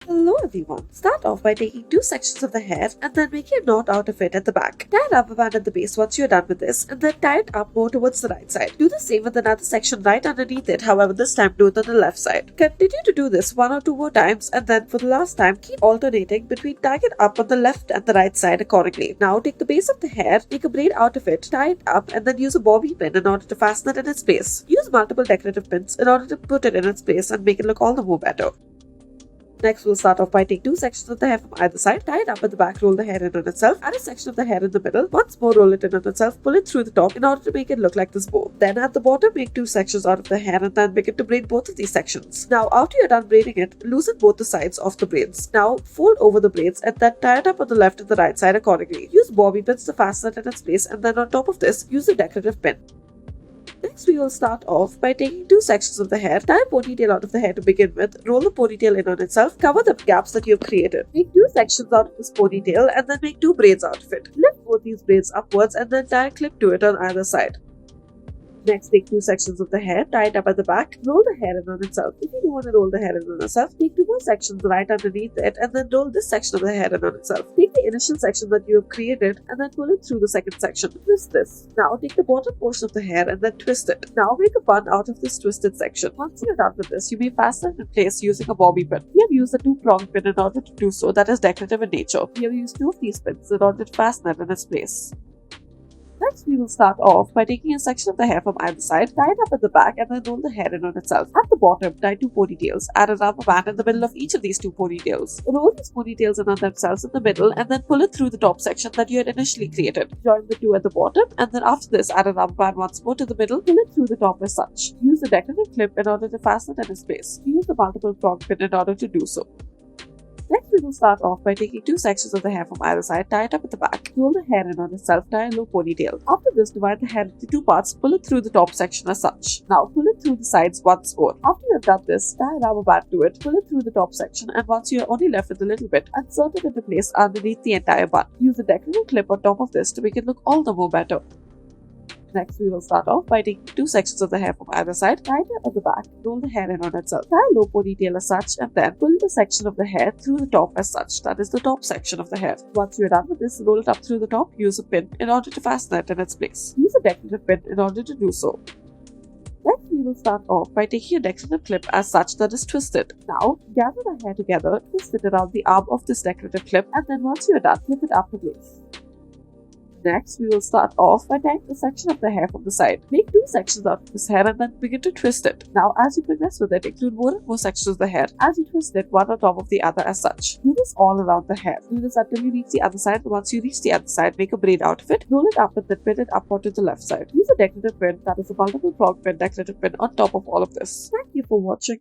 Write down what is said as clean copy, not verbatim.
Hello everyone. Start off by taking two sections of the hair and then making a knot out of it at the back. Tie a rubber band at the base once you're done with this and then tie it up more towards the right side. Do the same with another section right underneath it, however this time do it on the left side. Continue to do this one or two more times and then for the last time keep alternating between tying it up on the left and the right side accordingly. Now take the base of the hair, make a braid out of it, tie it up and then use a bobby pin in order to fasten it in its place. Use multiple decorative pins in order to put it in its place and make it look all the more better. Next, we'll start off by taking two sections of the hair from either side, tie it up at the back, roll the hair in on itself, add a section of the hair in the middle, once more roll it in on itself, pull it through the top in order to make it look like this bow. Then at the bottom, make two sections out of the hair and then begin to braid both of these sections. Now, after you're done braiding it, loosen both the sides of the braids. Now, fold over the braids and then tie it up on the left and the right side accordingly. Use bobby pins to fasten it in its place and then on top of this, use a decorative pin. Next, we will start off by taking two sections of the hair, tie a ponytail out of the hair to begin with, roll the ponytail in on itself, cover the gaps that you've created. Make two sections out of this ponytail and then make two braids out of it. Lift both these braids upwards and then tie a clip to it on either side. Next, take two sections of the hair, tie it up at the back, roll the hair in on itself. If you don't want to roll the hair in on itself, take two more sections right underneath it and then roll this section of the hair in on itself. Take the initial section that you have created and then pull it through the second section. Twist this. Now take the bottom portion of the hair and then twist it. Now make a bun out of this twisted section. Once you're done with this, you may fasten it in place using a bobby pin. We have used a two-prong pin in order to do so that is decorative in nature. We have used two of these pins in order to fasten it in its place. Next, we will start off by taking a section of the hair from either side, tie it up at the back and then roll the hair in on itself. At the bottom, tie two ponytails. Add a rubber band in the middle of each of these two ponytails. Roll these ponytails in on themselves in the middle and then pull it through the top section that you had initially created. Join the two at the bottom and then after this, add a rubber band once more to the middle, pull it through the top as such. Use a decorative clip in order to fasten it in its place. Use the multiple prong pin in order to do so. Next, we will start off by taking two sections of the hair from either side, tie it up at the back, roll the hair in on itself, tie a low ponytail. After this, divide the hair into two parts, pull it through the top section as such. Now, pull it through the sides once more. After you have done this, tie a rubber band to it, pull it through the top section, and once you are only left with a little bit, insert it into place underneath the entire bun. Use a decorative clip on top of this to make it look all the more better. Next, we will start off by taking two sections of the hair from either side, tie it at the back, roll the hair in on itself, tie a low ponytail as such, and then pull the section of the hair through the top as such, that is the top section of the hair. Once you are done with this, roll it up through the top, use a pin in order to fasten it in its place. Use a decorative pin in order to do so. Next, we will start off by taking a decorative clip as such that is twisted. Now, gather the hair together, twist it around the arm of this decorative clip, and then once you are done, clip it up to place. Next, we will start off by tying the section of the hair from the side. Make two sections out of this hair and then begin to twist it. Now, as you progress with it, include more and more sections of the hair as you twist it one on top of the other as such. Do this all around the hair. Do this until you reach the other side. Once you reach the other side, make a braid out of it, roll it up and then pin it upward to the left side. Use a decorative pin, that is a multiple prong pin decorative pin on top of all of this. Thank you for watching.